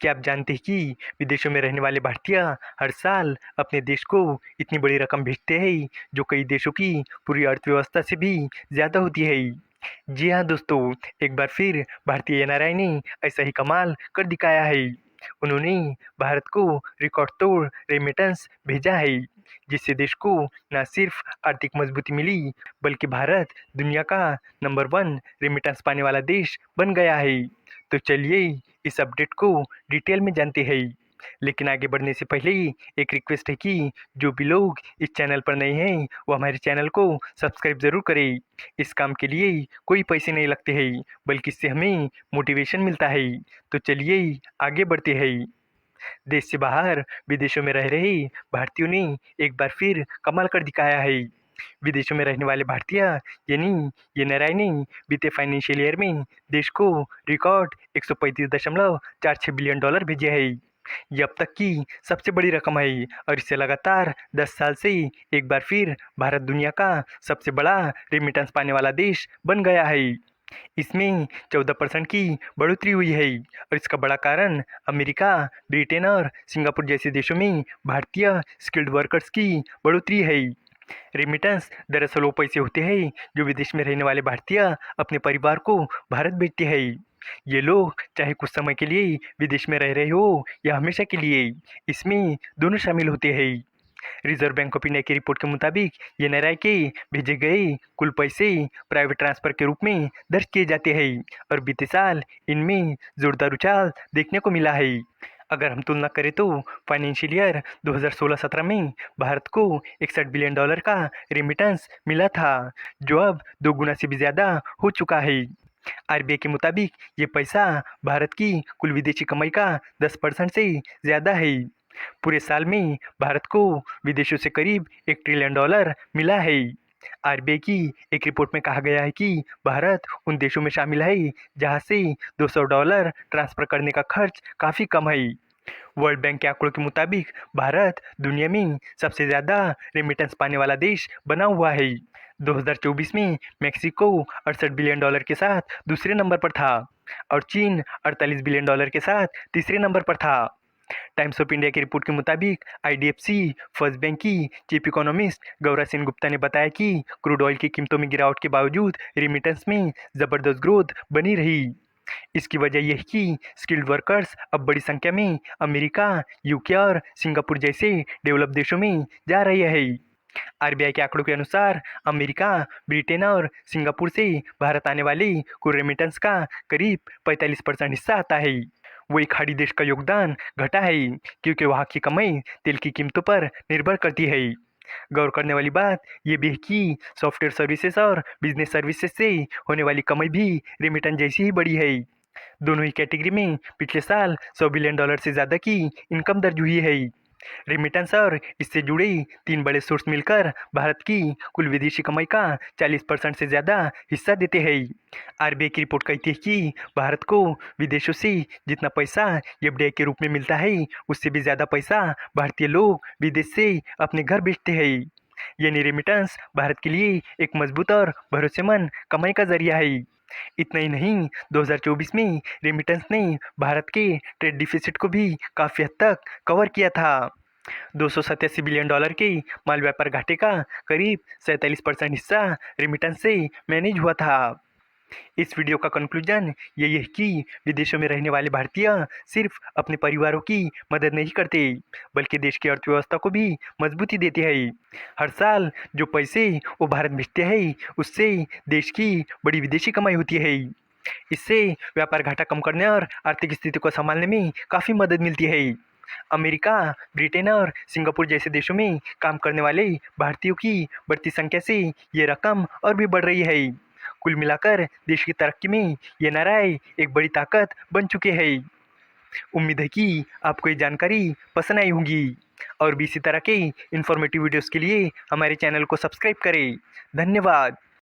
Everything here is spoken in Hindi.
क्या आप जानते हैं कि विदेशों में रहने वाले भारतीय हर साल अपने देश को इतनी बड़ी रकम भेजते हैं जो कई देशों की पूरी अर्थव्यवस्था से भी ज़्यादा होती है। जी हाँ दोस्तों, एक बार फिर भारतीय एनआरआई ने ऐसा ही कमाल कर दिखाया है। उन्होंने भारत को रिकॉर्ड तोड़ रेमिटेंस भेजा है, जिससे देश को न सिर्फ आर्थिक मजबूती मिली बल्कि भारत दुनिया का नंबर 1 रेमिटेंस पाने वाला देश बन गया है। तो चलिए इस अपडेट को डिटेल में जानते हैं। लेकिन आगे बढ़ने से पहले ही एक रिक्वेस्ट है कि जो भी लोग इस चैनल पर नए हैं वो हमारे चैनल को सब्सक्राइब ज़रूर करें। इस काम के लिए कोई पैसे नहीं लगते हैं, बल्कि इससे हमें मोटिवेशन मिलता है। तो चलिए आगे बढ़ते हैं। देश से बाहर विदेशों में रह रहे भारतीयों ने एक बार फिर कमाल कर दिखाया है। विदेशों में रहने वाले भारतीय यानी एनआरआई ने बीते फाइनेंशियल ईयर में देश को रिकॉर्ड 135.46 बिलियन डॉलर भेजे हैं। ये अब तक की सबसे बड़ी रकम है और इससे लगातार 10 साल से एक बार फिर भारत दुनिया का सबसे बड़ा रेमिटेंस पाने वाला देश बन गया है। इसमें 14% की बढ़ोतरी हुई है और इसका बड़ा कारण अमेरिका, ब्रिटेन और सिंगापुर जैसे देशों में भारतीय स्किल्ड वर्कर्स की बढ़ोतरी है। रेमिटेंस दरअसल वो पैसे होते हैं जो विदेश में रहने वाले भारतीय अपने परिवार को भारत भेजते हैं। ये लोग चाहे कुछ समय के लिए विदेश में रह रहे हो या हमेशा के लिए, इसमें दोनों शामिल होते हैं। रिजर्व बैंक ऑफ इंडिया की रिपोर्ट के मुताबिक एनआरआई के भेजे गए कुल पैसे प्राइवेट ट्रांसफर के रूप में दर्ज किए जाते हैं और बीते साल इनमें जोरदार उछाल देखने को मिला है। अगर हम तुलना करें तो फाइनेंशियल ईयर 2016-17 में भारत को 61 बिलियन डॉलर का रेमिटेंस मिला था, जो अब 2 गुना से भी ज़्यादा हो चुका है। आरबीआई के मुताबिक ये पैसा भारत की कुल विदेशी कमाई का 10% से ज़्यादा है। पूरे साल में भारत को विदेशों से करीब 1 ट्रिलियन डॉलर मिला है। आरबीआई की एक रिपोर्ट में कहा गया है कि भारत उन देशों में शामिल है जहां से $200 ट्रांसफर करने का खर्च काफ़ी कम है। वर्ल्ड बैंक के आंकड़ों के मुताबिक भारत दुनिया में सबसे ज़्यादा रेमिटेंस पाने वाला देश बना हुआ है। 2024 में मेक्सिको 68 बिलियन डॉलर के साथ दूसरे नंबर पर था और चीन 48 बिलियन डॉलर के साथ तीसरे नंबर पर था। टाइम्स ऑफ इंडिया की रिपोर्ट के मुताबिक आईडीएफसी फर्स्ट बैंक की चीफ इकोनॉमिस्ट गौरा सेन गुप्ता ने बताया कि क्रूड ऑयल की कीमतों में गिरावट के बावजूद रेमिटेंस में ज़बरदस्त ग्रोथ बनी रही। इसकी वजह यह है कि स्किल्ड वर्कर्स अब बड़ी संख्या में अमेरिका, यूके और सिंगापुर जैसे डेवलप देशों में जा रहे हैं। आरबीआई के आंकड़ों के अनुसार अमेरिका, ब्रिटेन और सिंगापुर से भारत आने वाले कुल रेमिटेंस का करीब 45% हिस्सा आता है। वो एक खाड़ी देश का योगदान घटा है क्योंकि वहाँ की कमाई तेल की कीमतों पर निर्भर करती है। गौर करने वाली बात यह भी है कि सॉफ्टवेयर सर्विसेज और बिजनेस सर्विसेज से होने वाली कमाई भी रेमिटेंस जैसी ही बड़ी है। दोनों ही कैटेगरी में पिछले साल 100 बिलियन डॉलर से ज़्यादा की इनकम दर्ज हुई है। रेमिटेंस और इससे जुड़े 3 बड़े सोर्स मिलकर भारत की कुल विदेशी कमाई का 40% से ज़्यादा हिस्सा देते हैं। आरबीआई की रिपोर्ट कहती है कि भारत को विदेशों से जितना पैसा एफडीआई के रूप में मिलता है उससे भी ज़्यादा पैसा भारतीय लोग विदेश से अपने घर भेजते हैं। यानी रेमिटेंस भारत के लिए एक मजबूत और भरोसेमंद कमाई का जरिया है। इतना ही नहीं, 2024 में रेमिटेंस ने भारत के ट्रेड डिफिसिट को भी काफ़ी हद तक कवर किया था। 287 बिलियन डॉलर के माल व्यापार घाटे का करीब 47% हिस्सा रेमिटेंस से मैनेज हुआ था। इस वीडियो का कंक्लूजन यही है कि विदेशों में रहने वाले भारतीय सिर्फ अपने परिवारों की मदद नहीं करते बल्कि देश की अर्थव्यवस्था को भी मजबूती देते हैं। हर साल जो पैसे वो भारत भेजते हैं उससे देश की बड़ी विदेशी कमाई होती है। इससे व्यापार घाटा कम करने और आर्थिक स्थिति को संभालने में काफ़ी मदद मिलती है। अमेरिका, ब्रिटेन और सिंगापुर जैसे देशों में काम करने वाले भारतीयों की बढ़ती संख्या से ये रकम और भी बढ़ रही है। कुल मिलाकर देश की तरक्की में एनआरआई एक बड़ी ताकत बन चुके हैं। उम्मीद है कि आपको ये जानकारी पसंद आई होगी और भी इसी तरह के इन्फॉर्मेटिव वीडियोस के लिए हमारे चैनल को सब्सक्राइब करें। धन्यवाद।